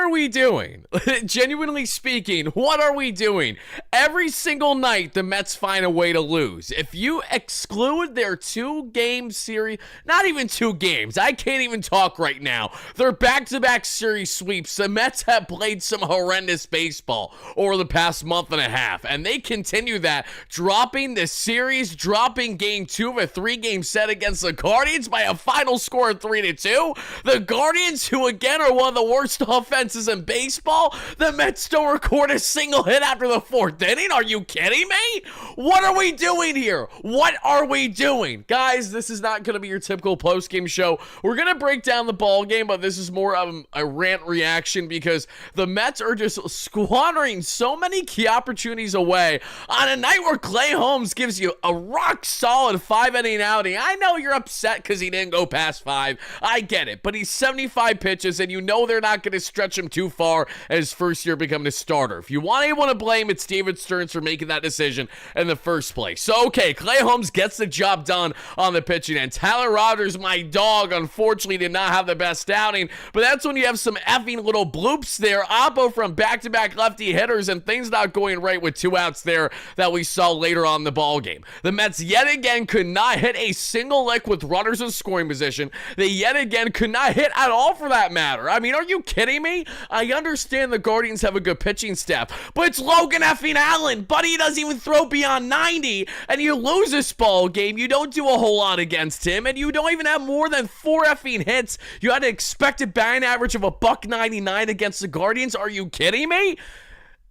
are we doing? Genuinely speaking, what are we doing? Every single night, the Mets find a way to lose. If you exclude their 2-game series, not even 2 games, I can't even talk right now. Their back-to-back series sweeps, the Mets have played some horrendous baseball over the past month and a half, and they continue that, dropping the series, dropping game 2 of a 3-game set against the Guardians by a final score of 3-2. The Guardians, who again are one of the worst offenses in baseball, the Mets don't record a single hit after the 4th inning. Are you kidding me? What are we doing here? What are we doing? Guys, this is not going to be your typical post-game show. We're going to break down the ball game, but this is more of a rant reaction because the Mets are just squandering so many key opportunities away on a night where Clay Holmes gives you a rock-solid 5-inning outing. I know you're upset because he didn't go past 5. I get it, but he's 75 pitches, and you know they're not going to stretch him too far in his first year becoming a starter. If you want anyone to blame, it's David Stearns for making that decision in the first place. So, okay, Clay Holmes gets the job done on the pitching end. Tyler Rogers, my dog, unfortunately did not have the best outing, but that's when you have some effing little bloops there. Oppo from back-to-back lefty hitters and things not going right with 2 outs there that we saw later on in the ball game. The Mets yet again could not hit a single lick with runners in scoring position. They yet again could not hit at all for that matter. I mean, are you kidding me? I understand the Guardians have a good pitching staff, but it's Logan effing Allen. Buddy doesn't even throw beyond 90, and you lose this ball game. You don't do a whole lot against him, and you don't even have more than 4 effing hits. You had an expected batting average of $1.99 against the Guardians. Are you kidding me?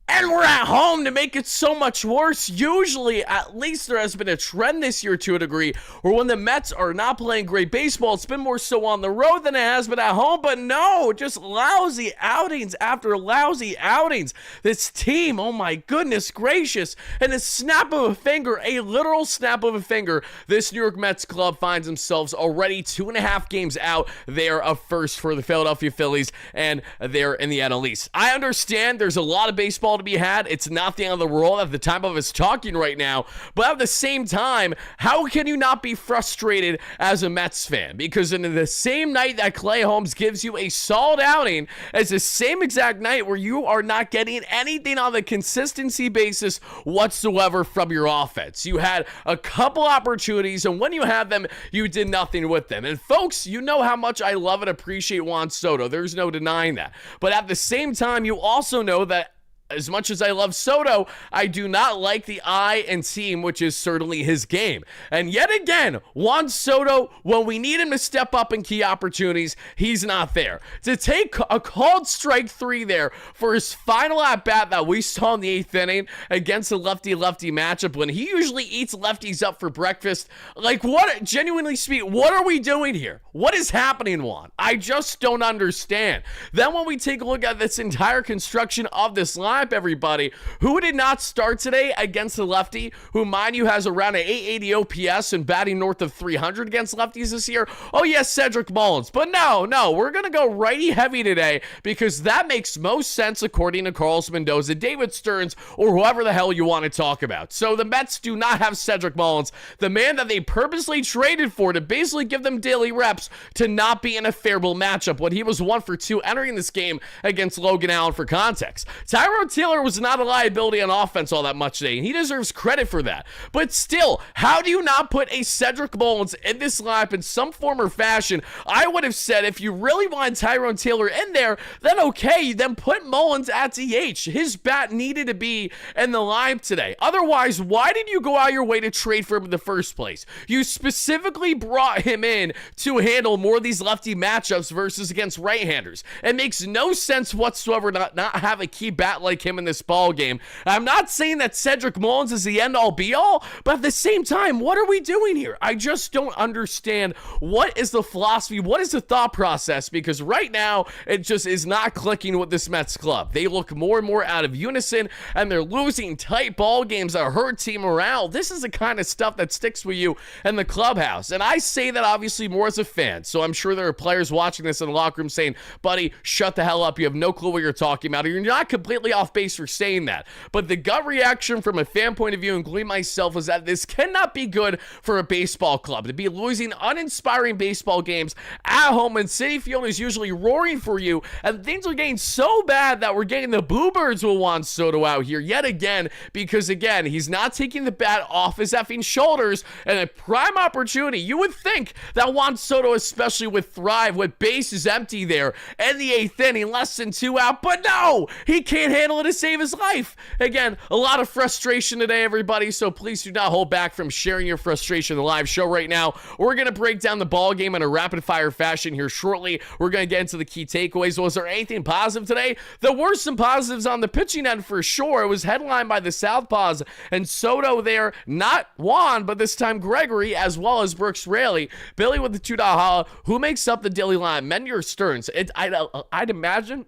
And we're at home to make it so much worse. Usually, at least there has been a trend this year to a degree, where when the Mets are not playing great baseball, it's been more so on the road than it has been at home. But no, just lousy outings after lousy outings. This team, oh my goodness gracious, in a snap of a finger, a literal snap of a finger, this New York Mets club finds themselves already 2.5 games out there of first for the Philadelphia Phillies, and they're in the NL East. I understand there's a lot of baseball to be had. It's not the end of the world at the time of us talking right now, but at the same time, how can you not be frustrated as a Mets fan? Because in the same night that Clay Holmes gives you a solid outing, it's the same exact night where you are not getting anything on the consistency basis whatsoever from your offense. You had a couple opportunities, and when you had them, you did nothing with them. And folks, you know how much I love and appreciate Juan Soto. There's no denying that. But at the same time, you also know that as much as I love Soto, I do not like the eye and team, which is certainly his game. And yet again, Juan Soto, when we need him to step up in key opportunities, he's not there. To take a called strike 3 there for his final at-bat that we saw in the 8th inning against a lefty-lefty matchup when he usually eats lefties up for breakfast, like what, genuinely speaking, what are we doing here? What is happening, Juan? I just don't understand. Then when we take a look at this entire construction of this line, everybody, who did not start today against the lefty, who, mind you, has around an 880 OPS and batting north of 300 against lefties this year? Oh, yes, Cedric Mullins. But no, we're going to go righty heavy today because that makes most sense according to Carlos Mendoza, David Stearns, or whoever the hell you want to talk about. So the Mets do not have Cedric Mullins, the man that they purposely traded for to basically give them daily reps to not be in a favorable matchup when he was 1 for 2 entering this game against Logan Allen. For context, Tyrone Taylor was not a liability on offense all that much today, and he deserves credit for that. But still, how do you not put a Cedric Mullins in this lineup in some form or fashion? I would have said if you really want Tyrone Taylor in there, then okay, then put Mullins at DH. His bat needed to be in the lineup today. Otherwise, why did you go out your way to trade for him in the first place? You specifically brought him in to handle more of these lefty matchups versus against right-handers. It makes no sense whatsoever not have a key bat like him in this ball game. I'm not saying that Cedric Mullins is the end-all be-all, but at the same time, what are we doing here? I just don't understand what is the philosophy, what is the thought process, because right now, it just is not clicking with this Mets club. They look more and more out of unison, and they're losing tight ball games that hurt team morale. This is the kind of stuff that sticks with you in the clubhouse, and I say that obviously more as a fan, so I'm sure there are players watching this in the locker room saying, buddy, shut the hell up, you have no clue what you're talking about, or you're not completely off off base for saying that. But the gut reaction from a fan point of view, including myself, is that this cannot be good for a baseball club. To be losing uninspiring baseball games at home when Citi Field is usually roaring for you, and things are getting so bad that we're getting the Boo Birds with Juan Soto out here yet again, because again, he's not taking the bat off his effing shoulders, and a prime opportunity. You would think that Juan Soto especially would thrive with bases empty there in the 8th inning, less than 2 out, but no, he can't handle it to save his life. Again, a lot of frustration today, everybody, so please do not hold back from sharing your frustration in the live show right now. We're going to break down the ball game in a rapid fire fashion here shortly. We're going to get into the key takeaways. Was there anything positive today? There were some positives on the pitching end for sure. It was headlined by the Southpaws and Soto there, not Juan, but this time Gregory, as well as Brooks Raley. Billy with the $2 holla. Who makes up the daily line? Mendy or Stearns? I'd imagine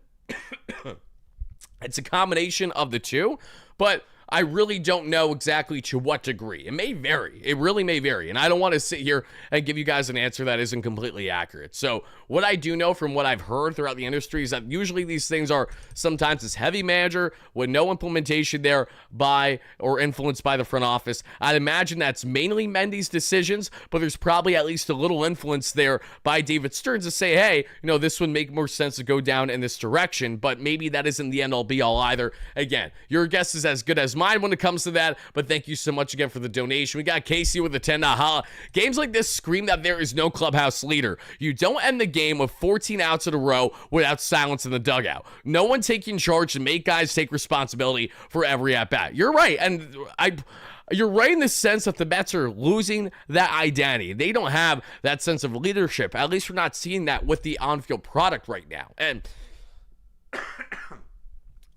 it's a combination of the two, but I really don't know exactly to what degree. It may vary. It really may vary. And I don't want to sit here and give you guys an answer that isn't completely accurate. So what I do know from what I've heard throughout the industry is that usually these things are sometimes this heavy manager with no implementation there by or influenced by the front office. I'd imagine that's mainly Mendy's decisions, but there's probably at least a little influence there by David Stearns to say, hey, this would make more sense to go down in this direction, but maybe that isn't the end all be all either. Again, your guess is as good as mine when it comes to that, but thank you so much again for the donation. We got Casey with the $10 holla. Games like this scream that there is no clubhouse leader. You don't end the game with 14 outs in a row without silence in the dugout. No one taking charge to make guys take responsibility for every at-bat. You're right, and you're right in the sense that the Mets are losing that identity. They don't have that sense of leadership. At least we're not seeing that with the on-field product right now. And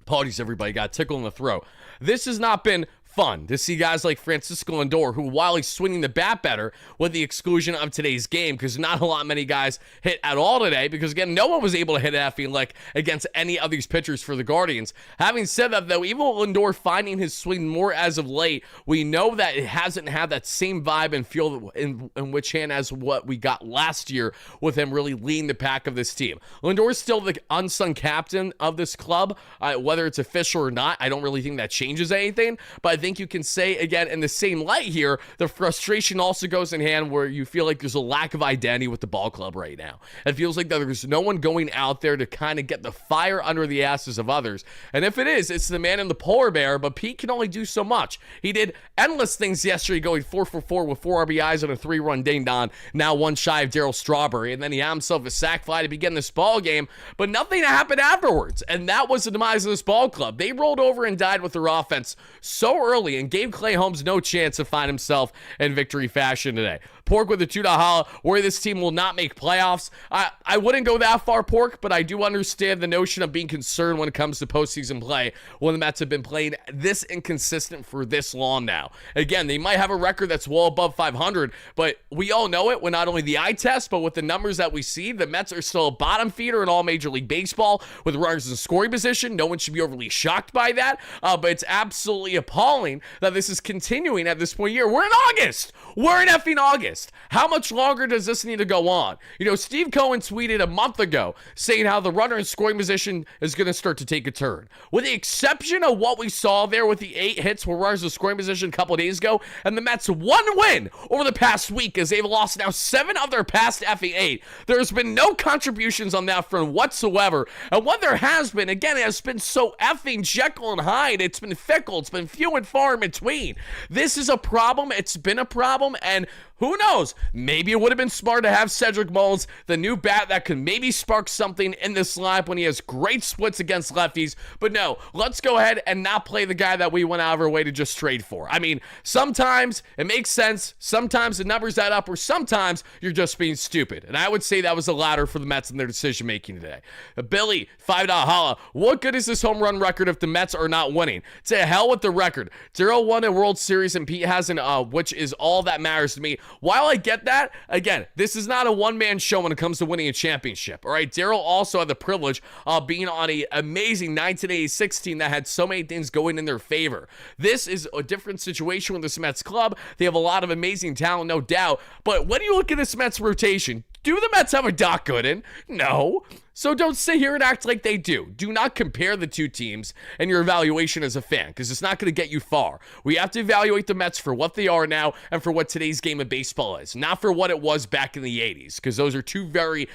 apologies, everybody. Got a tickle in the throat. This has not been fun to see guys like Francisco Lindor, who, while he's swinging the bat better, with the exclusion of today's game, because not a lot many guys hit at all today, because again, no one was able to hit an effing lick against any of these pitchers for the Guardians. Having said that, though, even with Lindor finding his swing more as of late, we know that it hasn't had that same vibe and feel in which hand as what we got last year with him really leading the pack of this team. Lindor is still the unsung captain of this club, whether it's official or not. I don't really think that changes anything, but I think you can say, again, in the same light here, the frustration also goes in hand where you feel like there's a lack of identity with the ball club right now. It feels like that there's no one going out there to kind of get the fire under the asses of others. And if it is, it's the man in the polar bear, but Pete can only do so much. He did endless things yesterday, going 4 for 4 with 4 RBIs and a 3-run ding-dong, now one shy of Darryl Strawberry, and then he had himself a sac fly to begin this ball game, but nothing happened afterwards, and that was the demise of this ball club. They rolled over and died with their offense so early and gave Clay Holmes no chance to find himself in victory fashion today. Pork with the $2 holla, where this team will not make playoffs. I wouldn't go that far, Pork, but I do understand the notion of being concerned when it comes to postseason play when the Mets have been playing this inconsistent for this long now. Again, they might have a record that's well above 500, but we all know it with not only the eye test, but with the numbers that we see, the Mets are still a bottom feeder in all Major League Baseball with runners in scoring position. No one should be overly shocked by that, but it's absolutely appalling that this is continuing at this point of year. We're in August. We're in effing August. How much longer does this need to go on? Steve Cohen tweeted a month ago saying how the runner in scoring position is going to start to take a turn. With the exception of what we saw there with the 8 hits where runners in scoring position a couple of days ago, and the Mets one win over the past week as they've lost now 7 of their past effing 8. There's been no contributions on that front whatsoever. And what there has been, again, it has been so effing Jekyll and Hyde. It's been fickle. It's been few and far in between. This is a problem. It's been a problem, and who knows? Maybe it would have been smart to have Cedric Mullins, the new bat that could maybe spark something in this lineup when he has great splits against lefties. But no, let's go ahead and not play the guy that we went out of our way to just trade for. I mean, sometimes it makes sense. Sometimes the numbers add up, or sometimes you're just being stupid. And I would say that was the latter for the Mets in their decision-making today. Billy, $5 holla. What good is this home run record if the Mets are not winning? To hell with the record. Darryl won a World Series and Pete hasn't, which is all that matters to me. While I get that, again, this is not a one-man show when it comes to winning a championship, all right? Darryl also had the privilege of being on an amazing 1986 team that had so many things going in their favor. This is a different situation with this Mets club. They have a lot of amazing talent, no doubt, but when you look at this Mets rotation, Do the Mets have a Doc Gooden? No. So don't sit here and act like they do. Do not compare the two teams and your evaluation as a fan, because it's not going to get you far. We have to evaluate the Mets for what they are now and for what today's game of baseball is, not for what it was back in the 80s, because those are two very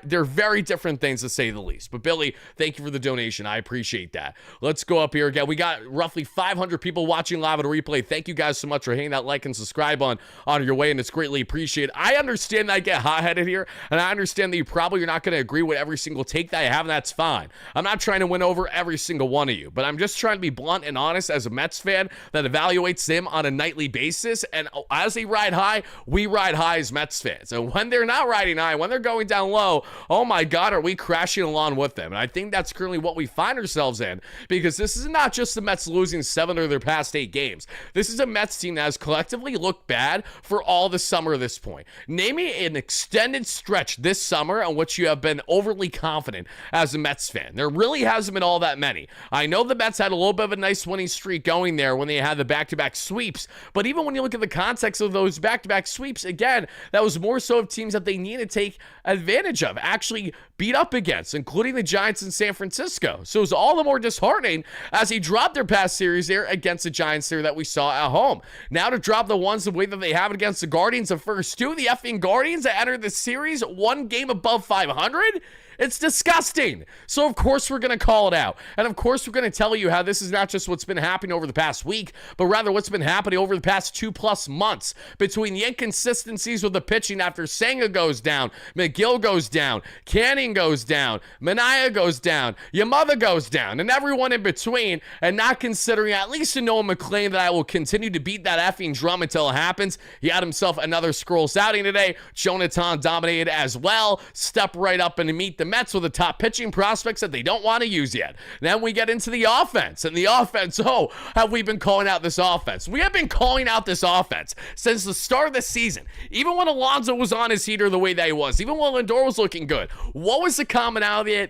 they're very different things, to say the least. But Billy, thank you for the donation. I appreciate that. Let's go up here again. We got roughly 500 people watching live at a replay. Thank you guys so much for hitting that like and subscribe on your way, and it's greatly appreciated. I understand that I get hot-headed here, and I understand that you probably are not going to agree with every single take that I have, and that's fine. I'm not trying to win over every single one of you, but I'm just trying to be blunt and honest as a Mets fan that evaluates them on a nightly basis, and as they ride high, we ride high as Mets fans. And when they're not riding high, when they're going down low, oh my God, are we crashing along with them? And I think that's currently what we find ourselves in, because this is not just the Mets losing 7 of their past 8 games. This is a Mets team that has collectively looked bad for all the summer at this point. Name me an extended stretch this summer on which you have been overly confident as a Mets fan. There really hasn't been all that many. I know the Mets had a little bit of a nice winning streak going there when they had the back-to-back sweeps, but even when you look at the context of those back-to-back sweeps, again, that was more so of teams that they need to take advantage of, actually beat up against, including the Giants in San Francisco. So it was all the more disheartening as he dropped their past series there against the Giants there that we saw at home. Now to drop the ones the way that they have it against the Guardians, the first 2, the effing Guardians that entered the series 1 game above 500? It's disgusting. So, of course, we're going to call it out. And, of course, we're going to tell you how this is not just what's been happening over the past week, but rather what's been happening over the past 2+ months between the inconsistencies with the pitching after Senga goes down, McGill goes down, Canning goes down, Manaea goes down, Yamada goes down, and everyone in between, and not considering at least to Noah McClain that I will continue to beat that effing drum until it happens. He had himself another scroll outing today. Jonathan dominated as well. Step right up and meet the Mets with the top pitching prospects that they don't want to use yet. Then we get into the offense, and the offense, oh, have we been calling out this offense? We have been calling out this offense since the start of the season. Even when Alonso was on his heater the way that he was, even when Lindor was looking good, what was the commonality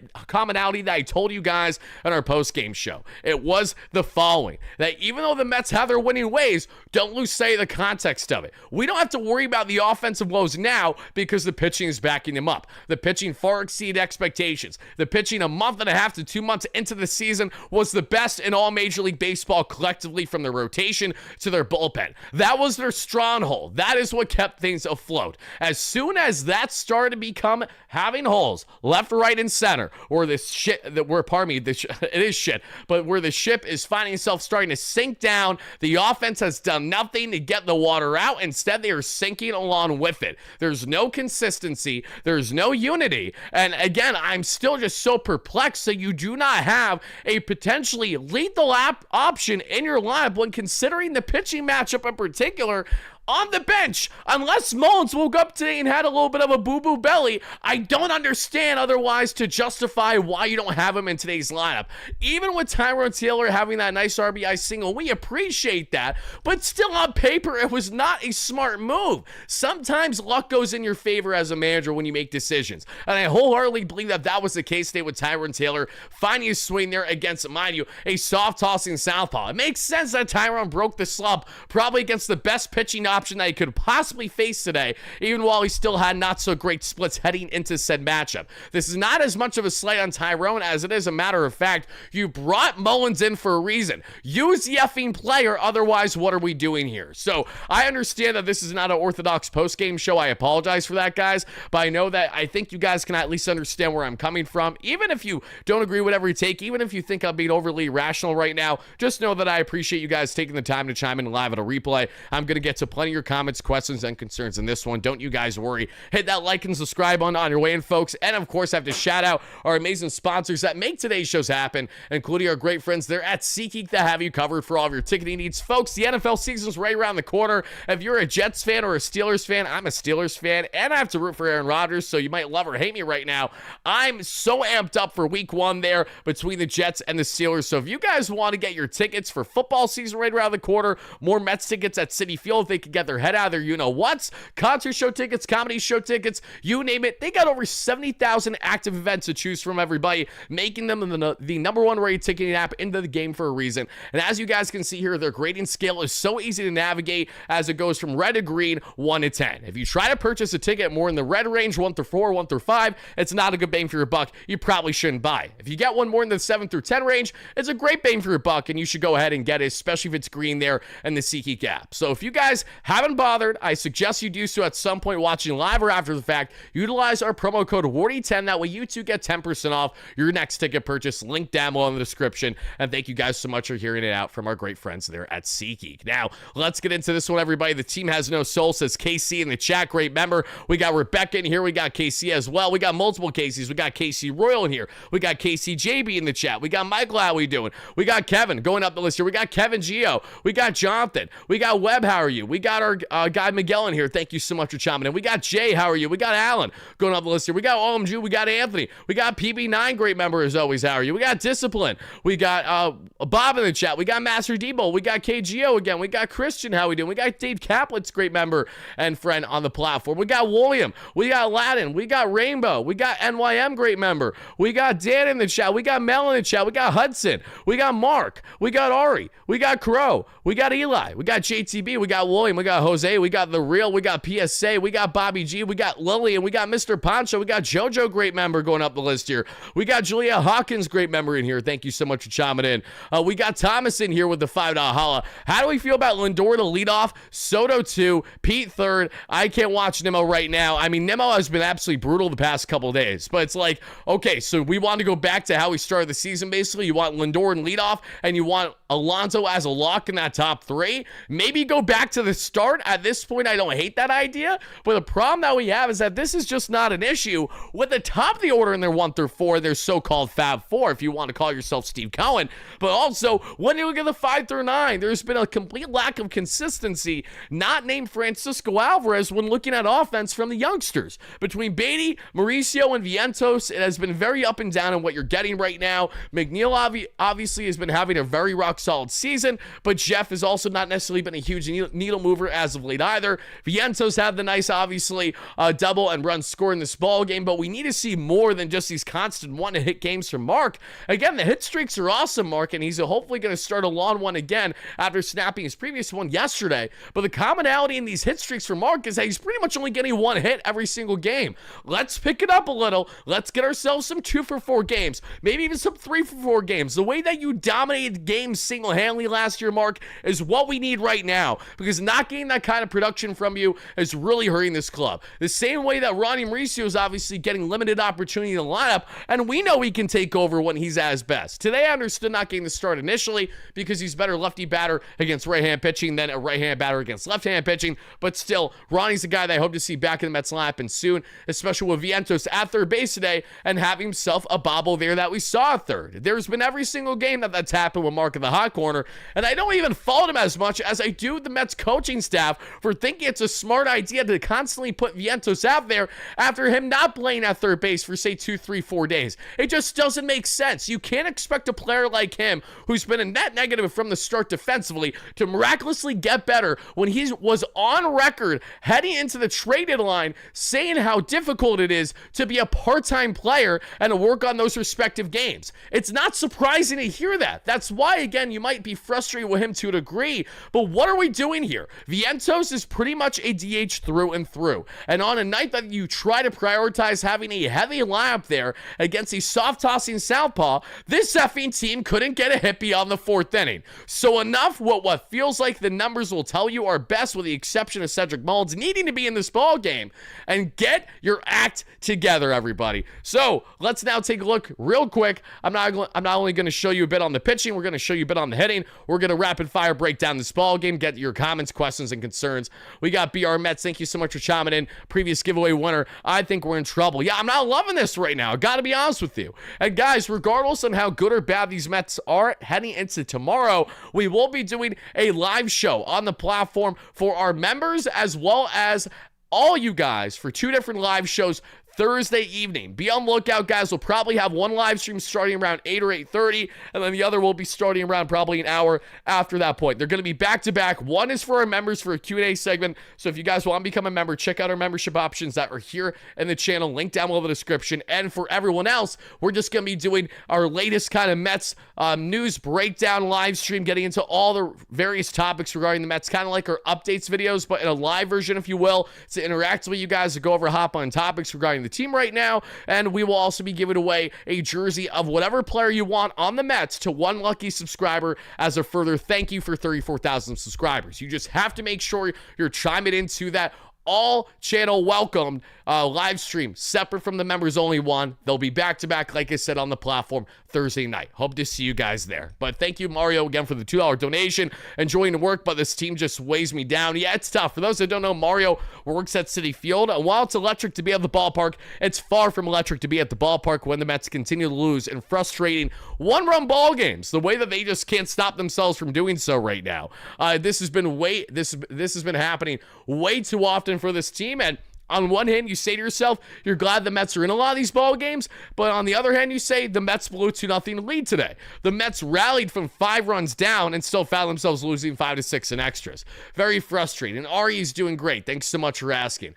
that I told you guys on our post-game show? It was the following, that even though the Mets have their winning ways, don't lose sight of the context of it. We don't have to worry about the offensive woes now because the pitching is backing them up. The pitching far exceeded expectations. The pitching a month and a half to 2 months into the season was the best in all Major League Baseball collectively, from their rotation to their bullpen. That was their stronghold. That is what kept things afloat. As soon as that started to become having holes left, right, and center, or this shit that we're, pardon me, it is shit, but where the ship is finding itself starting to sink down, the offense has done nothing to get the water out. Instead, they are sinking along with it. There's no consistency. There's no unity. And again, I'm still just so perplexed that you do not have a potentially lethal option in your lineup when considering the pitching matchup in particular. On the bench, unless Mullins woke up today and had a little bit of a boo-boo belly, I don't understand otherwise to justify why you don't have him in today's lineup. Even with Tyrone Taylor having that nice RBI single, we appreciate that, but still on paper, it was not a smart move. Sometimes luck goes in your favor as a manager when you make decisions, and I wholeheartedly believe that that was the case today with Tyrone Taylor finding his swing there against, mind you, a soft-tossing southpaw. It makes sense that Tyrone broke the slump, probably against the best pitching option that he could possibly face today, even while he still had not so great splits heading into said matchup. This is not as much of a slight on Tyrone as it is a matter of fact. You brought Mullins in for a reason. Use the effing player, otherwise what are we doing here? So I understand that this is not an orthodox post-game show. I apologize for that, guys, but I know that I think you guys can at least understand where I'm coming from. Even if you don't agree with every take, even if you think I'm being overly irrational right now, just know that I appreciate you guys taking the time to chime in live at a replay. I'm going to get to plenty of your comments, questions, and concerns in this one. Don't you guys worry. Hit that like and subscribe on your way in, folks. And of course, I have to shout out our amazing sponsors that make today's shows happen, including our great friends there at SeatGeek that have you covered for all of your ticketing needs. Folks, the NFL season's right around the corner. If you're a Jets fan or a Steelers fan, I'm a Steelers fan, and I have to root for Aaron Rodgers, so you might love or hate me right now. I'm so amped up for week 1 there between the Jets and the Steelers. So if you guys want to get your tickets for football season right around the corner, more Mets tickets at Citi Field, if they could get their head out of their you-know-whats, concert show tickets, comedy show tickets, you name it. They got over 70,000 active events to choose from, everybody, making them the number one rated ticketing app into the game for a reason. And as you guys can see here, their grading scale is so easy to navigate as it goes from red to green, 1 to 10. If you try to purchase a ticket more in the red range, 1 through 4, 1 through 5, it's not a good bang for your buck. You probably shouldn't buy. If you get one more in the 7 through 10 range, it's a great bang for your buck, and you should go ahead and get it, especially if it's green there in the SeatGeek app. So if you guys haven't bothered, I suggest you do so at some point watching live or after the fact. Utilize our promo code WARDY10. That way you too get 10% off your next ticket purchase. Link down below in the description. And thank you guys so much for hearing it out from our great friends there at SeatGeek. Now, let's get into this one, everybody. The team has no soul, says KC in the chat. Great member. We got Rebecca in here. We got KC as well. We got multiple KCs. We got KC Royal in here. We got KC JB in the chat. We got Michael. How we doing? We got Kevin going up the list here. We got Kevin Geo. We got Jonathan. We got Webb. How are you? We got our guy Miguel in here. Thank you so much for chiming in. We got Jay. How are you? We got Alan going up the list here. We got OMG. We got Anthony. We got PB9. Great member as always. How are you? We got Discipline. We got Bob in the chat. We got Master Debo. We got KGO again. We got Christian. How we doing? We got Dave Kaplan's great member and friend on the platform. We got William. We got Aladdin. We got Rainbow. We got NYM great member. We got Dan in the chat. We got Mel in the chat. We got Hudson. We got Mark. We got Ari. We got Crow. We got Eli. We got JTB. We got William. We got Jose. We got The Real. We got PSA. We got Bobby G. We got Lily. And we got Mr. Poncho. We got JoJo, great member, going up the list here. We got Julia Hawkins, great member in here. Thank you so much for chiming in. We got Thomas in here with the $5 holla. How do we feel about Lindor to lead off? Soto 2, Pete 3rd. I can't watch Nimmo right now. I mean, Nimmo has been absolutely brutal the past couple of days. But it's like, okay, so we want to go back to how we started the season, basically. You want Lindor in leadoff, and you want Alonso as a lock in that top 3. Maybe go back to the start. At this point, I don't hate that idea. But the problem that we have is that this is just not an issue with the top of the order in their 1 through 4, their so-called Fab 4, if you want to call yourself Steve Cohen. But also, when you look at the 5 through 9, there's been a complete lack of consistency, not named Francisco Alvarez, when looking at offense from the youngsters. Between Beatty, Mauricio, and Vientos, it has been very up and down in what you're getting right now. McNeil obviously has been having a very rock-solid season, but Jeff has also not necessarily been a huge needle mover as of late either. Vientos had the nice, obviously, double and run score in this ball game, but we need to see more than just these constant one-hit games from Mark. Again, the hit streaks are awesome, Mark, and he's hopefully going to start a long one again after snapping his previous one yesterday. But the commonality in these hit streaks for Mark is that he's pretty much only getting one hit every single game. Let's pick it up a little. Let's get ourselves some 2 for 4 games, maybe even some 3 for 4 games. The way that you dominated games single-handedly last year, Mark, is what we need right now, because not getting that kind of production from you is really hurting this club. The same way that Ronnie Mauricio is obviously getting limited opportunity in the lineup, and we know he can take over when he's at his best. Today, I understood not getting the start initially because he's better lefty batter against right-hand pitching than a right-hand batter against left-hand pitching, but still, Ronnie's the guy that I hope to see back in the Mets lineup and soon, especially with Vientos at third base today and have himself a bobble there that we saw at third. There's been every single game that's happened with Mark in the hot corner, and I don't even fault him as much as I do the Mets coaching staff for thinking it's a smart idea to constantly put Vientos out there after him not playing at third base for, say, 2, 3, 4 days. It just doesn't make sense. You can't expect a player like him, who's been a net negative from the start defensively, to miraculously get better when he was on record heading into the trade deadline saying how difficult it is to be a part-time player and to work on those respective games. It's not surprising to hear that. That's why, again, you might be frustrated with him to a degree, but what are we doing here? Vientos is pretty much a DH through and through, and on a night that you try to prioritize having a heavy lineup there against a soft-tossing southpaw, this effing team couldn't get a hit beyond the 4th inning. So enough what feels like the numbers will tell you are best, with the exception of Cedric Mullins needing to be in this ball game, and get your act together, everybody. So let's now take a look real quick. I'm not only going to show you a bit on the pitching, we're going to show you a bit on the hitting. We're going to rapid fire break down this ball game, get your comments, questions, and concerns. We got BR Mets. Thank you so much for chiming in. Previous giveaway winner. I think we're in trouble. Yeah, I'm not loving this right now. I got to be honest with you. And guys, regardless on how good or bad these Mets are heading into tomorrow, we will be doing a live show on the platform for our members as well as all you guys for 2 different live shows Thursday evening. Be on the lookout, guys. We'll probably have one live stream starting around 8 or 8:30, and then the other will be starting around probably an hour after that point. They're going to be back-to-back. One is for our members for a Q&A segment, so if you guys want to become a member, check out our membership options that are here in the channel, link down below in the description. And for everyone else, we're just going to be doing our latest kind of Mets news breakdown live stream, getting into all the various topics regarding the Mets, kind of like our updates videos, but in a live version, if you will, to interact with you guys, to go over hop on topics regarding the team right now. And we will also be giving away a jersey of whatever player you want on the Mets to one lucky subscriber as a further thank you for 34,000 subscribers. You just have to make sure you're chiming into that all channel welcomed live stream, separate from the members only one. They'll be back-to-back, like I said, on the platform Thursday night. Hope to see you guys there. But thank you, Mario, again for the $2 donation. Enjoying the work, but this team just weighs me down. Yeah, it's tough. For those that don't know, Mario works at Citi Field, and while it's electric to be at the ballpark, it's far from electric to be at the ballpark when the Mets continue to lose in frustrating one-run ball games, the way that they just can't stop themselves from doing so right now. This has been happening way too often for this team, and on one hand, you say to yourself, you're glad the Mets are in a lot of these ball games, but on the other hand, you say the Mets blew 2-0 lead today. The Mets rallied from 5 runs down and still found themselves losing 5-6 in extras. Very frustrating. And Ari's doing great. Thanks so much for asking.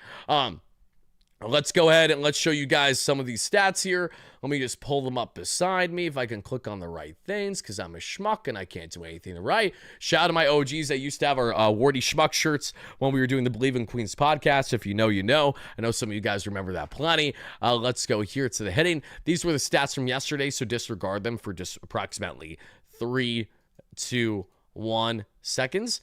Let's go ahead and let's show you guys some of these stats here. Let me just pull them up beside me if I can click on the right things, because I'm a schmuck and I can't do anything right. Shout out to my OGs that used to have our Wardy Schmuck shirts when we were doing the Believe in Queens podcast. If you know, you know. I know some of you guys remember that plenty. Let's go here to the hitting. These were the stats from yesterday, so disregard them for just approximately 3, 2, 1 seconds.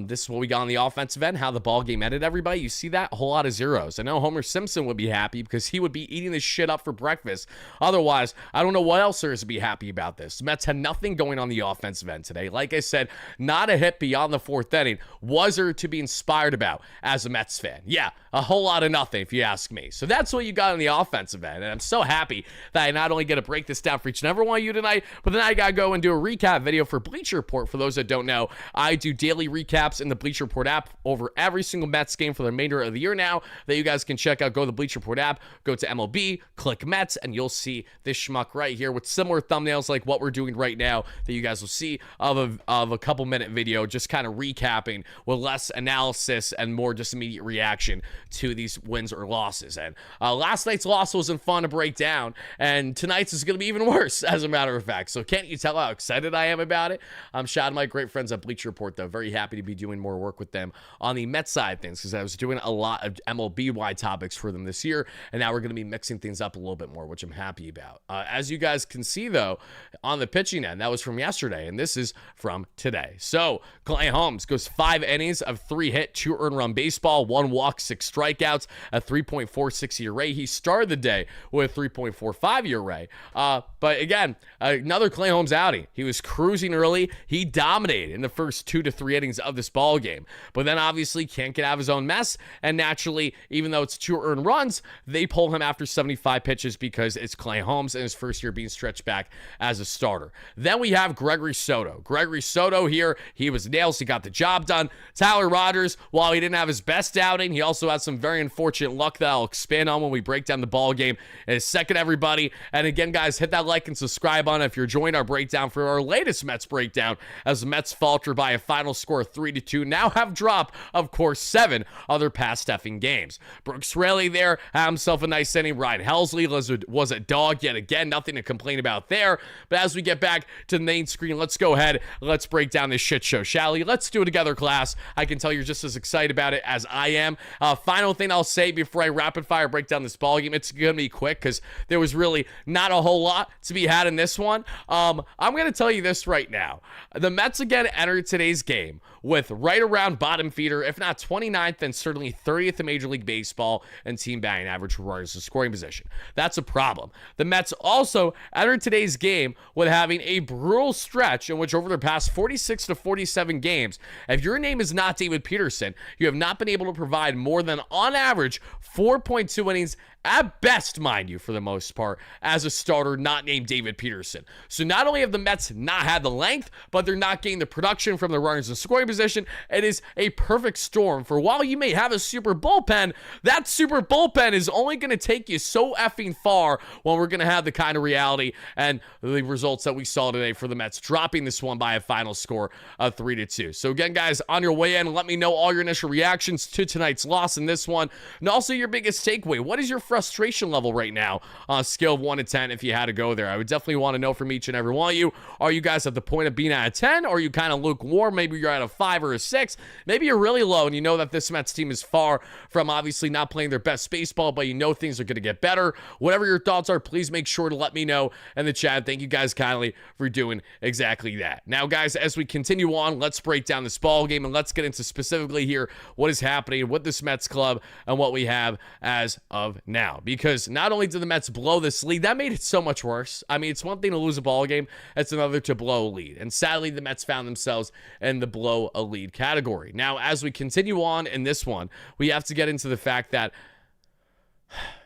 This is what we got on the offensive end, how the ball game ended, everybody. You see that? A whole lot of zeros. I know Homer Simpson would be happy because he would be eating this shit up for breakfast. Otherwise, I don't know what else there is to be happy about this. The Mets had nothing going on the offensive end today. Like I said, not a hit beyond the 4th inning. Was there to be inspired about as a Mets fan? Yeah, a whole lot of nothing, if you ask me. So that's what you got on the offensive end. And I'm so happy that I not only get to break this down for each and every one of you tonight, but then I got to go and do a recap video for Bleacher Report. For those that don't know, I do daily recaps in the Bleacher Report app over every single Mets game for the remainder of the year now that you guys can check out. Go to the Bleacher Report app, go to MLB, click Mets, and you'll see this schmuck right here with similar thumbnails like what we're doing right now that you guys will see of a couple minute video, just kind of recapping with less analysis and more just immediate reaction to these wins or losses. And last night's loss wasn't fun to break down, and tonight's is going to be even worse, as a matter of fact. So can't you tell how excited I am about it? I'm shout out to my great friends at Bleacher Report, though. Very happy to be doing more work with them on the Mets side of things, because I was doing a lot of MLB-wide topics for them this year, and now we're going to be mixing things up a little bit more, which I'm happy about. As you guys can see, though, on the pitching end, that was from yesterday, and this is from today. So Clay Holmes goes 5 innings of 3 hit, 2 earned run baseball, 1 walk, 6 strikeouts, a 3.46 ERA. He started the day with a 3.45 ERA. But again, another Clay Holmes outing. He was cruising early. He dominated in the first 2 to 3 innings of this ball game, but then obviously can't get out of his own mess, and naturally, even though it's 2 earned runs, they pull him after 75 pitches because it's Clay Holmes in his first year being stretched back as a starter. Then we have Gregory Soto. Gregory Soto here, he was nails. He got the job done. Tyler Rogers, while he didn't have his best outing, he also had some very unfortunate luck that I'll expand on when we break down the ball game in a second, everybody. And again, guys, hit that like and subscribe on if you're joining our breakdown for our latest Mets breakdown, as the Mets falter by a final score of 3-2. Now have dropped, of course, 7 other past effing games. Brooks Raley there had himself a nice inning. Ryan Helsley was a dog yet again. Nothing to complain about there. But as we get back to the main screen, let's go ahead. Let's break down this shit show, shall we? Let's do it together, class. I can tell you're just as excited about it as I am. Final thing I'll say before I rapid fire break down this ball game. It's going to be quick because there was really not a whole lot to be had in this one. I'm going to tell you this right now. The Mets again entered today's game with right around bottom feeder, if not 29th, and certainly 30th in Major League Baseball and team batting average regardless of scoring position. That's a problem. The Mets also entered today's game with having a brutal stretch in which over the past 46 to 47 games, if your name is not David Peterson, you have not been able to provide more than, on average, 4.2 innings at best, mind you, for the most part, as a starter not named David Peterson. So not only have the Mets not had the length, but they're not getting the production from the runners in scoring position. It is a perfect storm for while you may have a super bullpen, that super bullpen is only going to take you so effing far when we're going to have the kind of reality and the results that we saw today for the Mets, dropping this one by a final score of 3-2. So again, guys, on your way in, let me know all your initial reactions to tonight's loss in this one, and also your biggest takeaway. What is your frustration level right now on a scale of 1 to 10 if you had to go there? I would definitely want to know from each and every one of you. Are you guys at the point of being at a 10, or are you kind of lukewarm? Maybe you're at a 5 or a 6. Maybe you're really low and you know that this Mets team is far from obviously not playing their best baseball, but you know things are going to get better. Whatever your thoughts are, please make sure to let me know in the chat. Thank you guys kindly for doing exactly that. Now, guys, as we continue on, let's break down this ball game and let's get into specifically here what is happening with this Mets club and what we have as of now. Because not only did the Mets blow this lead, that made it so much worse. I mean, it's one thing to lose a ball game, it's another to blow a lead. And sadly, the Mets found themselves in the blow a lead category. Now, as we continue on in this one, we have to get into the fact that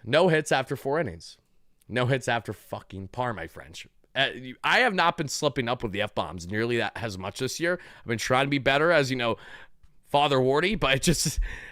no hits after 4 innings. No hits after fucking par, my friends. I have not been slipping up with the F-bombs nearly that as much this year. I've been trying to be better, as you know, Father Wardy, but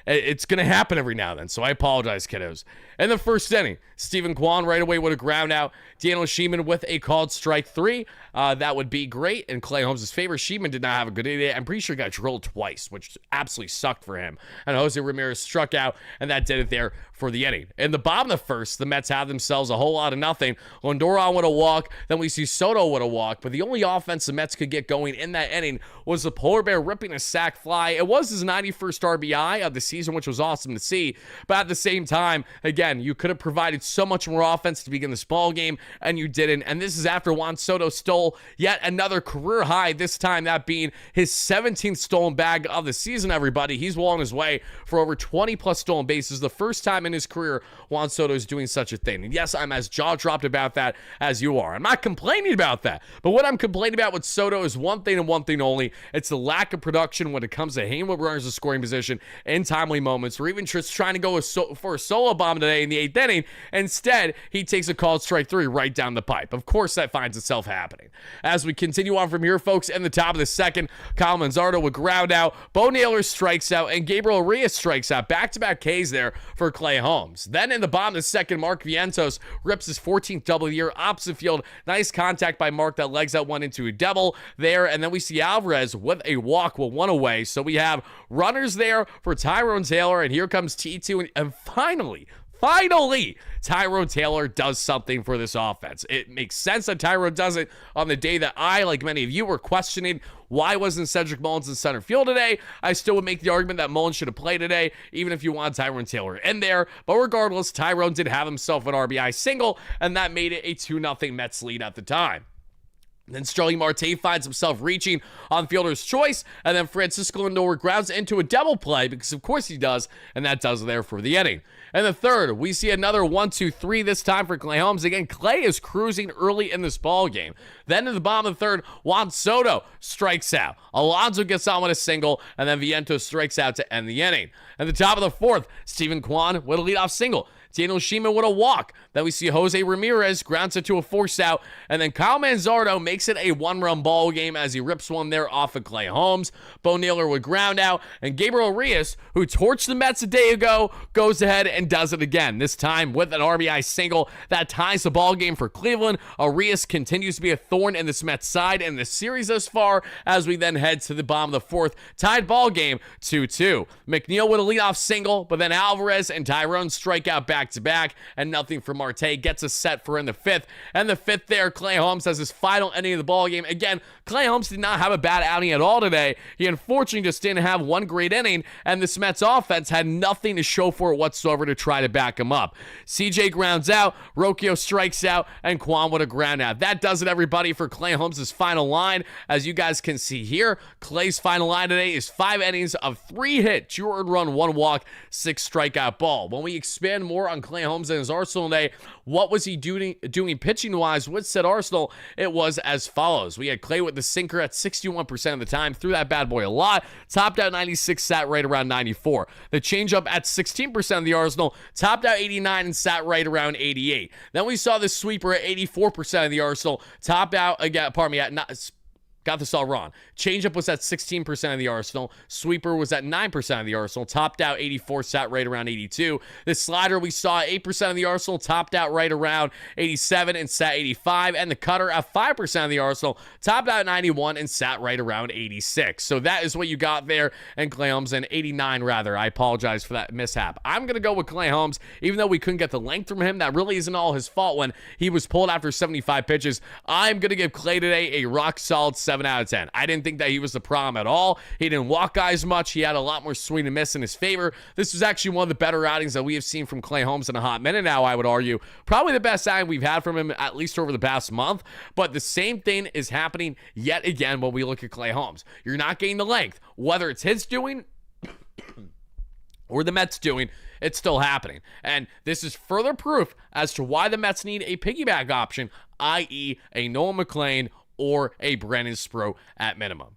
it's going to happen every now and then, so I apologize, kiddos. In the first inning, Stephen Kwan right away with a ground out. Daniel Sheeman with a called strike 3. That would be great in Clay Holmes' favor. Sheeman did not have a good day. I'm pretty sure he got drilled twice, which absolutely sucked for him. And Jose Ramirez struck out, and that did it there for the inning. In the bottom of the first, the Mets have themselves a whole lot of nothing. Lindor with a walk, then we see Soto with a walk, but the only offense the Mets could get going in that inning was the Polar Bear ripping a sac fly. It was his 91st RBI of the season, which was awesome to see, but at the same time, again, you could have provided so much more offense to begin this ball game, and you didn't. And this is after Juan Soto stole yet another career high, this time that being his 17th stolen bag of the season, everybody. He's well on his way for over 20 plus stolen bases, the first time in his career Juan Soto is doing such a thing. And yes, I'm as jaw-dropped about that as you are. I'm not complaining about that, but what I'm complaining about with Soto is one thing and one thing only. It's the lack of production when it comes to hanging with runners in scoring position in timely moments, or even just trying to go for a solo bomb today in the 8th inning. Instead, he takes a called strike 3 right down the pipe. Of course, that finds itself happening. As we continue on from here, folks, in the top of the second, Kyle Manzardo with ground out, Bo Naylor strikes out, and Gabriel Arias strikes out. Back-to-back Ks there for Clay Holmes. Then in the bottom of the second, Mark Vientos rips his 14th double of the year, opposite field. Nice contact by Mark that legs that one into a double there. And then we see Alvarez with a walk with one away. So we have runners there for Tyrone Taylor, and here comes T2. And finally, Tyrone Taylor does something for this offense. It makes sense that Tyrone does it on the day that I, like many of you, were questioning why wasn't Cedric Mullins in center field today. I still would make the argument that Mullins should have played today, even if you want Tyrone Taylor in there. But regardless, Tyrone did have himself an RBI single, and that made it a 2-0 Mets lead at the time. Then Starling Marte finds himself reaching on fielder's choice, and then Francisco Lindor grounds into a double play, because of course he does, and that does there for the inning. In the third, we see another 1-2-3 this time for Clay Holmes. Again, Clay is cruising early in this ball game. Then in the bottom of the third, Juan Soto strikes out. Alonso gets on with a single, and then Vientos strikes out to end the inning. At the top of the fourth, Stephen Kwan with a leadoff single. Daniel Sheeman with a walk. Then we see Jose Ramirez grounds it to a force out, and then Kyle Manzardo makes it a 1-run ball game as he rips one there off of Clay Holmes. Bo Naylor would ground out, and Gabriel Arias, who torched the Mets a day ago, goes ahead and does it again, this time with an RBI single that ties the ball game for Cleveland. Arias continues to be a thorn in this Mets side in the series thus far, as we then head to the bottom of the fourth, tied ball game 2-2. McNeil with a leadoff single, but then Alvarez and Tyrone strike out back-to-back, and nothing from Marte gets us set for in the fifth. And the fifth there, Clay Holmes has his final inning of the ball game. Again, Clay Holmes did not have a bad outing at all today. He unfortunately just didn't have one great inning, and this Mets offense had nothing to show for it whatsoever to try to back him up. CJ grounds out, Rocchio strikes out, and Kwan with a ground out. That does it, everybody, for Clay Holmes' final line. As you guys can see here, Clay's final line today is 5 innings of 3 hits, 2 earned run, 1 walk, 6 strikeout ball. When we expand more on Clay Holmes and his Arsenal today. What was he doing pitching-wise with said Arsenal? It was as follows. We had Clay with the sinker at 61% of the time, threw that bad boy a lot, topped out 96, sat right around 94. The changeup at 16% of the Arsenal, topped out 89 and sat right around 88. Then we saw the sweeper at 84% of the Arsenal, topped out again, got this all wrong. Changeup was at 16% of the Arsenal. Sweeper was at 9% of the Arsenal. Topped out 84, sat right around 82. The slider we saw 8% of the Arsenal, topped out right around 87 and sat 85. And the cutter at 5% of the Arsenal, topped out 91 and sat right around 86. So that is what you got there. And Clay Holmes, and 89 rather. I apologize for that mishap. I'm going to go with Clay Holmes, even though we couldn't get the length from him. That really isn't all his fault when he was pulled after 75 pitches. I'm going to give Clay today a rock solid 7 out of 10. I didn't think that he was the problem at all. He didn't walk guys much. He had a lot more swing and miss in his favor. This was actually one of the better outings that we have seen from Clay Holmes in a hot minute now, I would argue. Probably the best outing we've had from him, at least over the past month. But the same thing is happening yet again when we look at Clay Holmes. You're not getting the length. Whether it's his doing or the Mets doing, it's still happening. And this is further proof as to why the Mets need a piggyback option, i.e. a Noah McLean or a Brennan Sproat at minimum.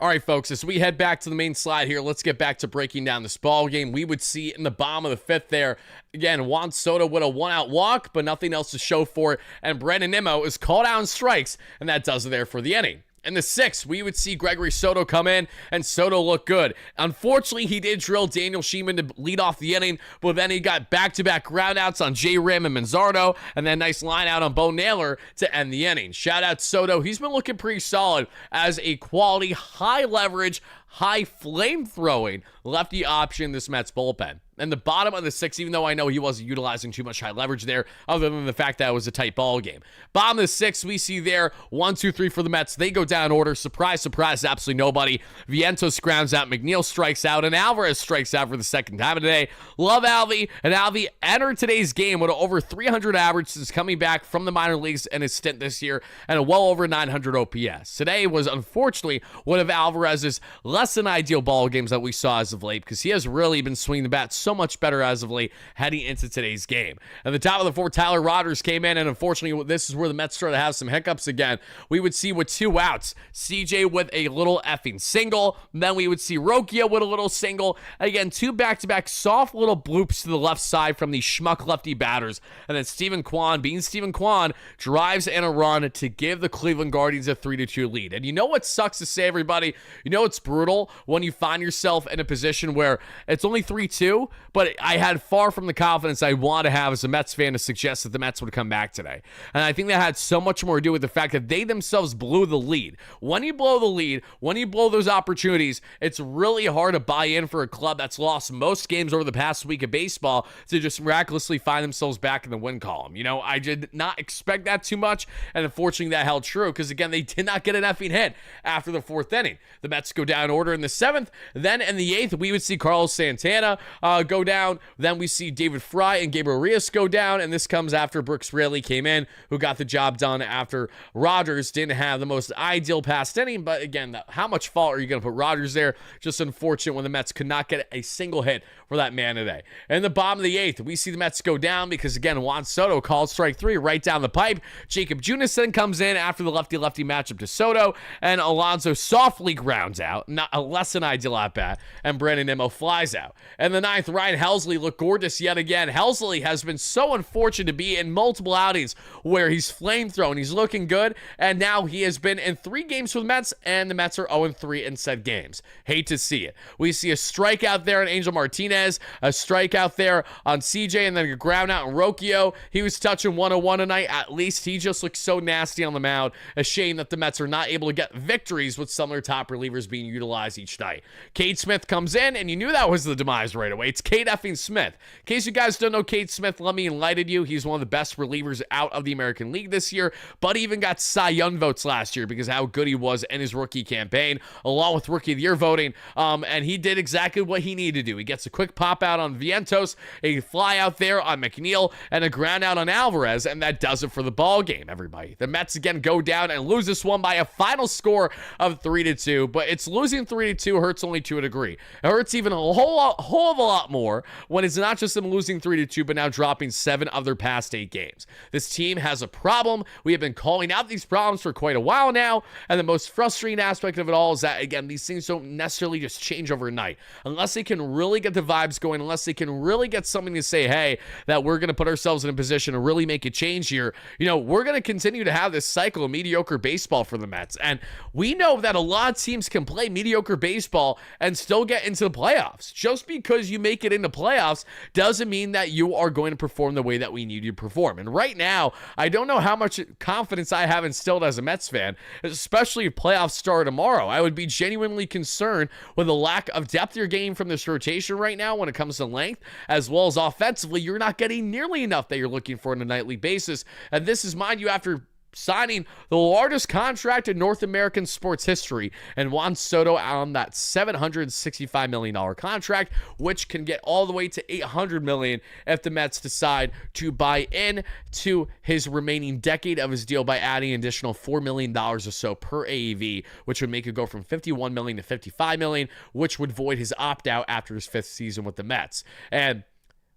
All right, folks, as we head back to the main slide here, let's get back to breaking down this ball game. We would see in the bottom of the fifth there, again, Juan Soto with a one-out walk, but nothing else to show for it, and WardyNYM is called out on strikes, and that does it there for the inning. In the sixth, we would see Gregory Soto come in, and Soto look good. Unfortunately, he did drill Daniel Sheeman to lead off the inning, but then he got back-to-back groundouts on J. Ram and Manzardo, and then nice line out on Bo Naylor to end the inning. Shout out Soto. He's been looking pretty solid as a quality, high-leverage, high flame-throwing lefty option in this Mets bullpen. And the bottom of the sixth, even though I know he wasn't utilizing too much high leverage there, other than the fact that it was a tight ball game. Bottom of the sixth, we see there 1, 2, 3 for the Mets. They go down in order. Surprise, surprise, absolutely nobody. Vientos grounds out, McNeil strikes out, and Alvarez strikes out for the second time today. Love Alvy, and Alvy entered today's game with over 300 average since coming back from the minor leagues in his stint this year, and a well over 900 OPS. Today was unfortunately one of Alvarez's less than ideal ball games that we saw as of late, because he has really been swinging the bat so much better as of late heading into today's game. At the top of the fourth, Tyler Rogers came in, and unfortunately, this is where the Mets started to have some hiccups again. We would see with 2 outs, CJ with a little effing single, then we would see Rokia with a little single. Again, 2 back-to-back soft little bloops to the left side from the schmuck lefty batters, and then Stephen Kwan, being Stephen Kwan, drives in a run to give the Cleveland Guardians a 3-2 lead. And you know what sucks to say, everybody? You know it's brutal when you find yourself in a position where it's only 3-2, but I had far from the confidence I want to have as a Mets fan to suggest that the Mets would come back today. And I think that had so much more to do with the fact that they themselves blew the lead. When you blow the lead, when you blow those opportunities, it's really hard to buy in for a club that's lost most games over the past week of baseball to just miraculously find themselves back in the win column. You know, I did not expect that too much, and unfortunately that held true because, again, they did not get an effing hit after the fourth inning. The Mets go down in order in the seventh. Then in the eighth, we would see Carlos Santana go down. Then we see David Fry and Gabriel Reyes go down, and this comes after Brooks Raley came in, who got the job done after Rogers didn't have the most ideal past inning. But again, how much fault are you going to put Rogers there? Just unfortunate when the Mets could not get a single hit for that man today. In the bottom of the eighth, we see the Mets go down because, again, Juan Soto called strike 3 right down the pipe. Jacob Junis then comes in after the lefty-lefty matchup to Soto, and Alonso softly grounds out, not a less than ideal at bat, and WardyNYM flies out. In the ninth, Ryan Helsley looked gorgeous yet again. Helsley has been so unfortunate to be in multiple outings where he's flamethrown. He's looking good, and now he has been in 3 games for the Mets, and the Mets are 0-3 in said games. Hate to see it. We see a strikeout there on Angel Martinez, a strikeout there on CJ, and then a ground out on Rocchio. He was touching 101 tonight. At least he just looks so nasty on the mound. A shame that the Mets are not able to get victories with some of their top relievers being utilized each night. Cade Smith comes in, and you knew that was the demise right away. It's Cade effing Smith. In case you guys don't know Cade Smith, let me enlighten you. He's one of the best relievers out of the American League this year, but he even got Cy Young votes last year because of how good he was in his rookie campaign, along with Rookie of the Year voting, and he did exactly what he needed to do. He gets a quick pop out on Vientos, a fly out there on McNeil, and a ground out on Alvarez, and that does it for the ball game, everybody. The Mets again go down and lose this one by a final score of 3-2, but it's losing 3-2 hurts only to a degree. It hurts even a whole of a lot more when it's not just them losing 3-2, but now dropping 7 of their past 8 games. This team has a problem. We have been calling out these problems for quite a while now, and the most frustrating aspect of it all is that, again, these things don't necessarily just change overnight. Unless they can really get the vibes going, unless they can really get something to say, hey, that we're going to put ourselves in a position to really make a change here, we're going to continue to have this cycle of mediocre baseball for the Mets. And we know that a lot of teams can play mediocre baseball and still get into the playoffs. Just because you make it into playoffs doesn't mean that you are going to perform the way that we need you to perform. And right now, I don't know how much confidence I have instilled as a Mets fan, especially if playoffs start tomorrow. I would be genuinely concerned with the lack of depth you're getting from this rotation right now when it comes to length, as well as offensively, you're not getting nearly enough that you're looking for on a nightly basis. And this is, mind you, after signing the largest contract in North American sports history, and Juan Soto on that $765 million contract, which can get all the way to $800 million if the Mets decide to buy in to his remaining decade of his deal by adding an additional $4 million or so per AAV, which would make it go from $51 million to $55 million, which would void his opt-out after his 5th season with the Mets. And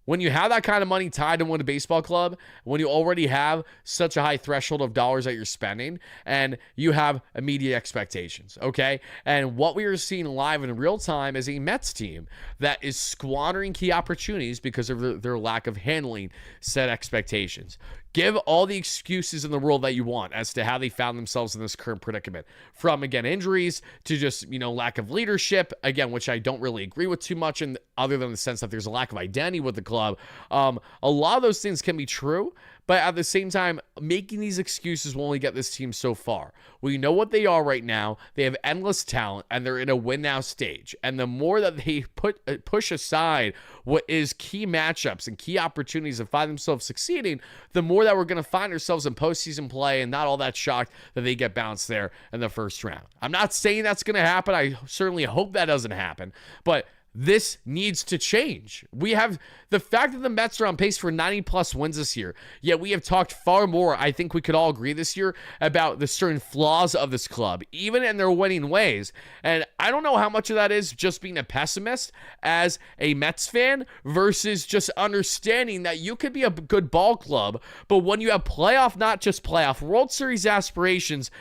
when you have that kind of money tied to win a baseball club, when you already have such a high threshold of dollars that you're spending, and you have immediate expectations, okay? And what we are seeing live in real time is a Mets team that is squandering key opportunities because of their lack of handling said expectations. Give all the excuses in the world that you want as to how they found themselves in this current predicament. From, again, injuries to just, lack of leadership, again, which I don't really agree with too much, and other than the sense that there's a lack of identity with the club. A lot of those things can be true, but at the same time, making these excuses will only get this team so far. We know what they are right now. They have endless talent, and they're in a win-now stage. And the more that they push aside what is key matchups and key opportunities to find themselves succeeding, the more that we're going to find ourselves in postseason play, and not all that shocked that they get bounced there in the first round. I'm not saying that's going to happen. I certainly hope that doesn't happen, but this needs to change. We have the fact that the Mets are on pace for 90+ wins this year, yet we have talked far more, I think we could all agree this year, about the certain flaws of this club, even in their winning ways. And I don't know how much of that is just being a pessimist as a Mets fan versus just understanding that you could be a good ball club, but when you have playoff, not just playoff, World Series aspirations,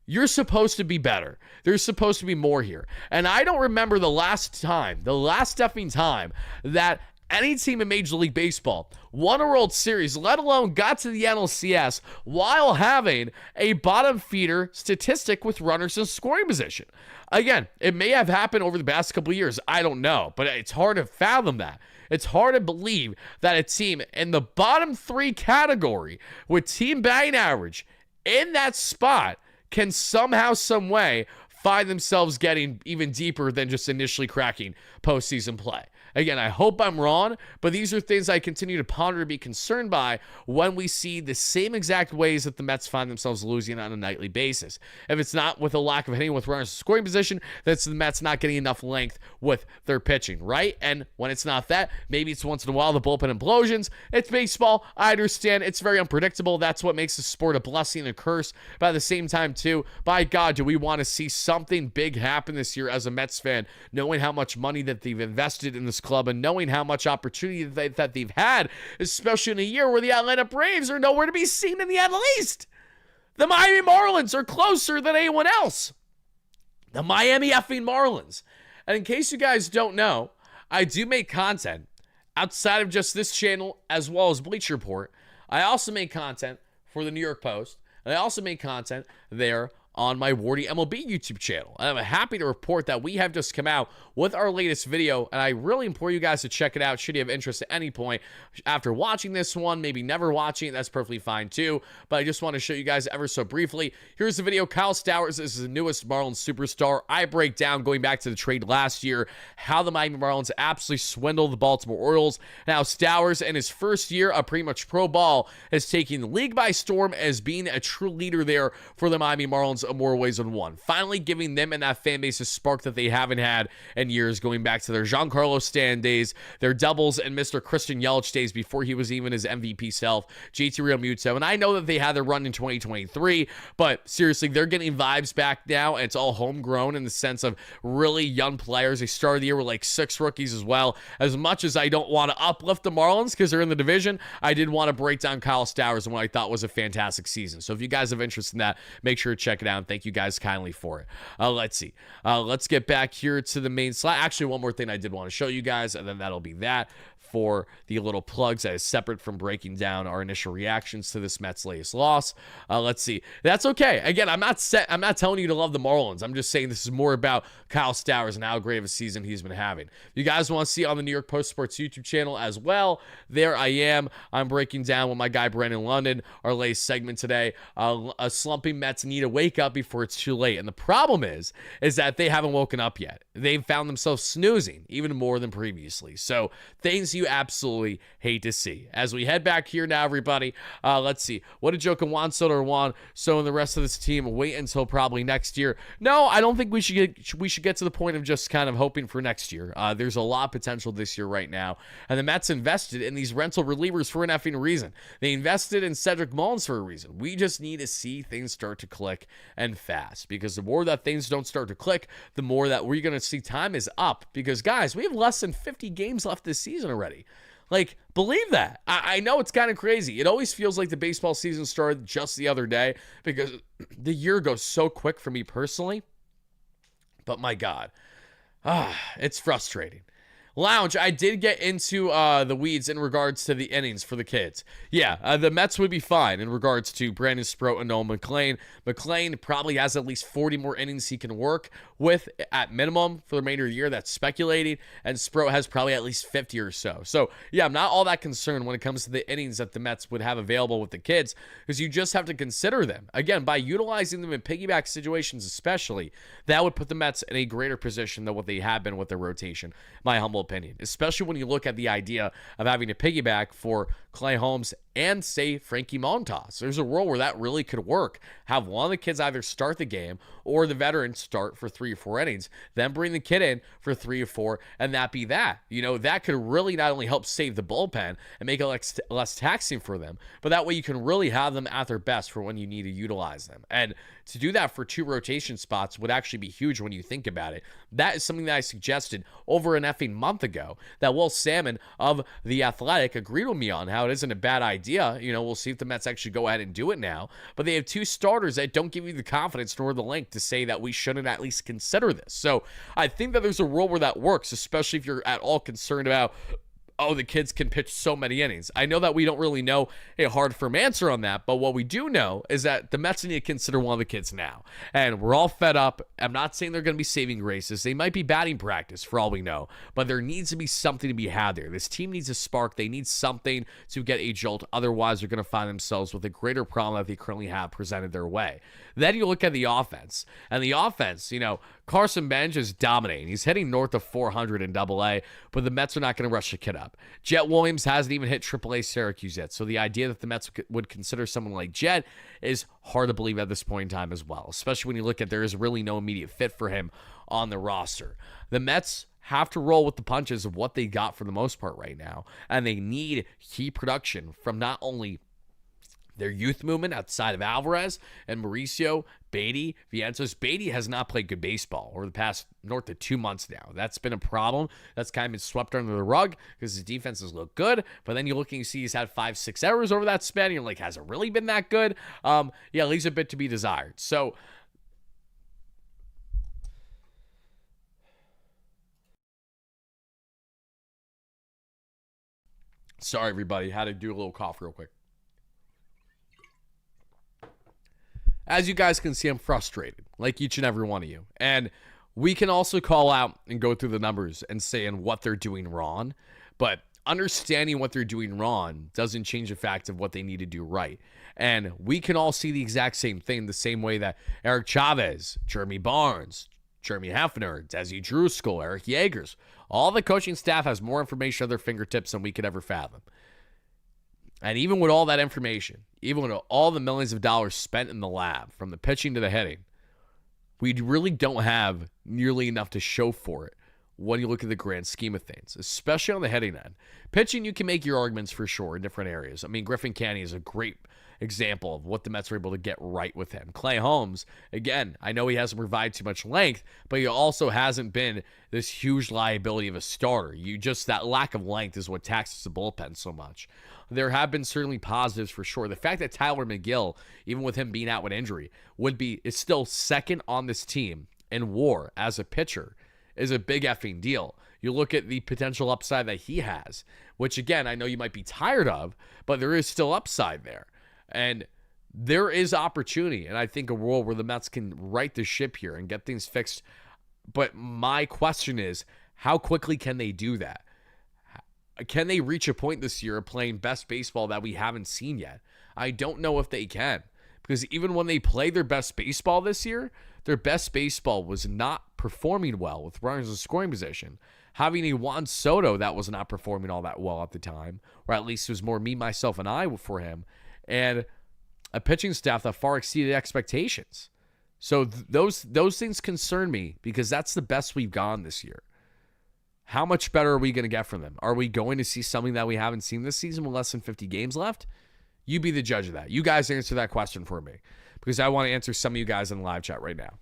you're supposed to be better. There's supposed to be more here. And I don't remember the last effing time that any team in Major League Baseball won a World Series, let alone got to the NLCS, while having a bottom feeder statistic with runners in scoring position. Again, it may have happened over the past couple of years. I don't know, but it's hard to fathom that. It's hard to believe that a team in the bottom 3 category with team batting average in that spot can somehow, some way, find themselves getting even deeper than just initially cracking postseason play. Again, I hope I'm wrong, but these are things I continue to ponder and be concerned by when we see the same exact ways that the Mets find themselves losing on a nightly basis. If it's not with a lack of hitting with runners in scoring position, that's the Mets not getting enough length with their pitching, right? And when it's not that, maybe it's once in a while the bullpen implosions. It's baseball. I understand. It's very unpredictable. That's what makes the sport a blessing and a curse. But at the same time, too, by God, do we want to see something big happen this year as a Mets fan, knowing how much money that they've invested in this club and knowing how much opportunity that they've had, especially in a year where the Atlanta Braves are nowhere to be seen in the NL East. The Miami Marlins are closer than anyone else. The Miami effing Marlins. And in case you guys don't know, I do make content outside of just this channel as well as Bleacher Report. I also make content for the New York Post, and I also make content there on my Wardy MLB YouTube channel. And I'm happy to report that we have just come out with our latest video, and I really implore you guys to check it out should you have interest at any point after watching this one. Maybe never watching it, that's perfectly fine too, but I just want to show you guys ever so briefly. Here's the video. Kyle Stowers is the newest Marlins superstar. I break down, going back to the trade last year, how the Miami Marlins absolutely swindled the Baltimore Orioles. Now Stowers, in his first year of pretty much pro ball, is taking the league by storm as being a true leader there for the Miami Marlins in more ways than one. Finally giving them and that fan base a spark that they haven't had in years, going back to their Giancarlo Stanton days, their doubles, and Mr. Christian Yelich days before he was even his MVP self, JT Realmuto. And I know that they had their run in 2023, but seriously, they're getting vibes back now, and it's all homegrown in the sense of really young players. They started the year with like 6 rookies as well. As much as I don't want to uplift the Marlins because they're in the division, I did want to break down Kyle Stowers and what I thought was a fantastic season. So if you guys have interest in that, make sure to check it out, and thank you guys kindly for it. Let's see. Let's get back here to the main slide. Actually, one more thing I did want to show you guys, and then that'll be that for the little plugs that is separate from breaking down our initial reactions to this Mets latest loss. Let's see. That's okay. Again, I'm not telling you to love the Marlins. I'm just saying this is more about Kyle Stowers and how great of a season he's been having. If you guys want to see on the New York Post Sports YouTube channel as well, there I am. I'm breaking down with my guy Brandon London our latest segment today. A slumping Mets need to wake up before it's too late. And the problem is that they haven't woken up yet. They've found themselves snoozing even more than previously. So things you absolutely hate to see. As we head back here now, everybody, let's see. What did Joe Juan Soto want? So and the rest of this team wait until probably next year. No, I don't think we should get to the point of just kind of hoping for next year. There's a lot of potential this year right now. And the Mets invested in these rental relievers for an effing reason. They invested in Cedric Mullins for a reason. We just need to see things start to click and fast, because the more that things don't start to click, the more that we're going to see time is up. Because, guys, we have less than 50 games left this season already. Like, believe that. I know it's kind of crazy. It always feels like the baseball season started just the other day, because the year goes so quick for me personally. But my God, it's frustrating. Lounge, I did get into the weeds in regards to the innings for the kids. Yeah, the Mets would be fine in regards to Brandon Sproat and Noel McLean. McLean probably has at least 40 more innings he can work with at minimum for the remainder of the year. That's speculating. And Sproat has probably at least 50 or so. So, yeah, I'm not all that concerned when it comes to the innings that the Mets would have available with the kids, because you just have to consider them. Again, by utilizing them in piggyback situations especially, that would put the Mets in a greater position than what they have been with their rotation, my humble opinion, especially when you look at the idea of having a piggyback for Clay Holmes and, say, Frankie Montas. There's a world where that really could work. Have one of the kids either start the game or the veteran start for 3 or 4 innings, then bring the kid in for 3 or 4, and that be that. You know, that could really not only help save the bullpen and make it less taxing for them, but that way you can really have them at their best for when you need to utilize them. And to do that for 2 rotation spots would actually be huge when you think about it. That is something that I suggested over an effing month ago that Will Salmon of The Athletic agreed with me on, how it isn't a bad idea. You know, we'll see if the Mets actually go ahead and do it now. But they have 2 starters that don't give you the confidence nor the link to say that we shouldn't at least consider this. So I think that there's a world where that works, especially if you're at all concerned about, oh, the kids can pitch so many innings. I know that we don't really know a hard, firm answer on that, but what we do know is that the Mets need to consider one of the kids now. And we're all fed up. I'm not saying they're going to be saving graces. They might be batting practice for all we know, but there needs to be something to be had there. This team needs a spark. They need something to get a jolt. Otherwise, they're going to find themselves with a greater problem that they currently have presented their way. Then you look at the offense. And the offense, you know, Carson Bench is dominating. He's hitting north of 400 in Double-A, but the Mets are not going to rush the kid up. Jet Williams hasn't even hit Triple-A Syracuse yet, so the idea that the Mets would consider someone like Jet is hard to believe at this point in time as well, especially when you look at there is really no immediate fit for him on the roster. The Mets have to roll with the punches of what they got for the most part right now, and they need key production from not only their youth movement outside of Alvarez and Mauricio, Beatty, Vientos. Beatty has not played good baseball over the past north of 2 months now. That's been a problem. That's kind of been swept under the rug because his defenses look good. But then you look and you see he's had 5-6 errors over that span. And you're like, has it really been that good? Yeah, leaves a bit to be desired. So sorry, everybody. Had to do a little cough real quick. as you guys can see, I'm frustrated, like each and every one of you. And we can also call out and go through the numbers and saying what they're doing wrong, but understanding what they're doing wrong doesn't change the fact of what they need to do right. And we can all see the exact same thing, the same way that Eric Chavez, Jeremy Barnes, Jeremy Hefner, Desi Druskull, Eric Yeagers, all the coaching staff has more information at their fingertips than we could ever fathom. And even with all that information, even with all the millions of dollars spent in the lab, from the pitching to the hitting, we really don't have nearly enough to show for it when you look at the grand scheme of things, especially on the hitting end. Pitching, you can make your arguments for sure in different areas. I mean, Griffin Canny is a great example of what the Mets were able to get right with him. Clay Holmes, again, I know he hasn't provided too much length, but he also hasn't been this huge liability of a starter. That lack of length is what taxes the bullpen so much. There have been certainly positives for sure. The fact that Tyler McGill, even with him being out with injury, is still second on this team in WAR as a pitcher is a big effing deal. You look at the potential upside that he has, which again, I know you might be tired of, but there is still upside there. And there is opportunity, and I think a world where the Mets can right the ship here and get things fixed. But my question is, how quickly can they do that? Can they reach a point this year of playing best baseball that we haven't seen yet? I don't know if they can, because even when they played their best baseball this year, their best baseball was not performing well with runners in scoring position. Having a Juan Soto that was not performing all that well at the time, or at least it was more me, myself, and I for him, and a pitching staff that far exceeded expectations. So those things concern me, because that's the best we've gone this year. How much better are we going to get from them? Are we going to see something that we haven't seen this season with less than 50 games left? You be the judge of that. You guys answer that question for me, because I want to answer some of you guys in the live chat right now.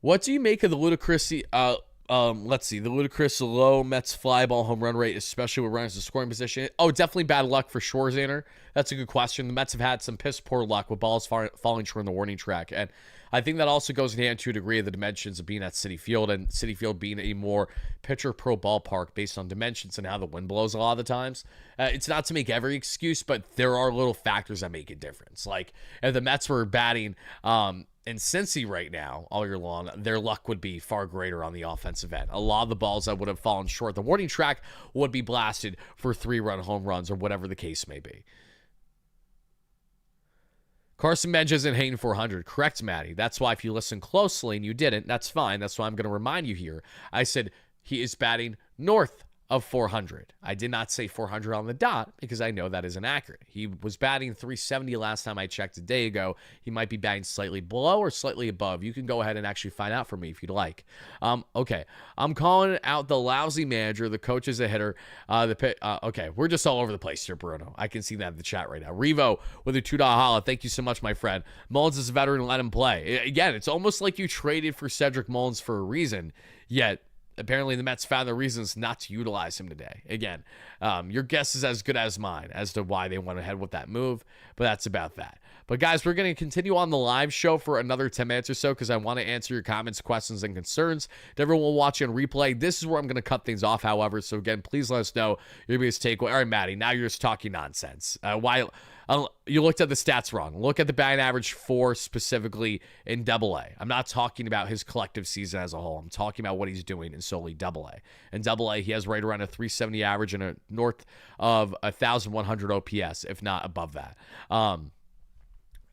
What do you make of the ludicrous, the ludicrous low Mets fly ball home run rate, especially with runners in scoring position? Oh, definitely bad luck for sure, Xander. That's a good question. The Mets have had some piss poor luck with balls falling short on the warning track, and I think that also goes in hand to a degree of the dimensions of being at Citi Field, and Citi Field being a more pitcher-pro ballpark based on dimensions and how the wind blows a lot of the times. It's not to make every excuse, but there are little factors that make a difference. Like, if the Mets were batting in Cincy right now all year long, their luck would be far greater on the offensive end. A lot of the balls that would have fallen short, the warning track would be blasted for 3-run home runs or whatever the case may be. Carson Bench isn't hitting 400. Correct, Maddie. That's why if you listen closely and you didn't, that's fine. That's why I'm going to remind you here. I said he is batting north of 400. I did not say 400 on the dot, because I know that is inaccurate. He was batting 370 last time I checked a day ago. He might be batting slightly below or slightly above. You can go ahead and actually find out for me if you'd like. Okay. I'm calling out the lousy manager. The coach is a hitter. Okay. We're just all over the place here, Bruno. I can see that in the chat right now. Revo with a $2 holla. Thank you so much, my friend. Mullins is a veteran. Let him play. Again, it's almost like you traded for Cedric Mullins for a reason, yet apparently the Mets found the reasons not to utilize him today. Again, your guess is as good as mine as to why they went ahead with that move, but that's about that. But guys, we're going to continue on the live show for another 10 minutes or so, because I want to answer your comments, questions, and concerns. To everyone watching on replay, this is where I'm going to cut things off, however. So again, please let us know your biggest takeaway. All right, Maddie, now you're just talking nonsense. Why? You looked at the stats wrong. Look at the batting average for specifically in AA. I'm not talking about his collective season as a whole. I'm talking about what he's doing in solely AA. In AA, he has right around a 370 average and a north of 1,100 OPS, if not above that.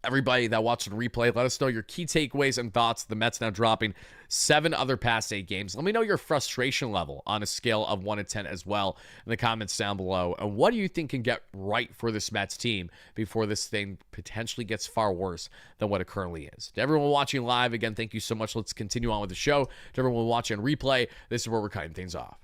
Everybody that watched the replay, let us know your key takeaways and thoughts. The Mets now dropping 7 other past 8 games. Let me know your frustration level on a scale of 1 to 10 as well in the comments down below. And what do you think can get right for this Mets team before this thing potentially gets far worse than what it currently is? To everyone watching live, again, thank you so much. Let's continue on with the show. To everyone watching replay, this is where we're cutting things off.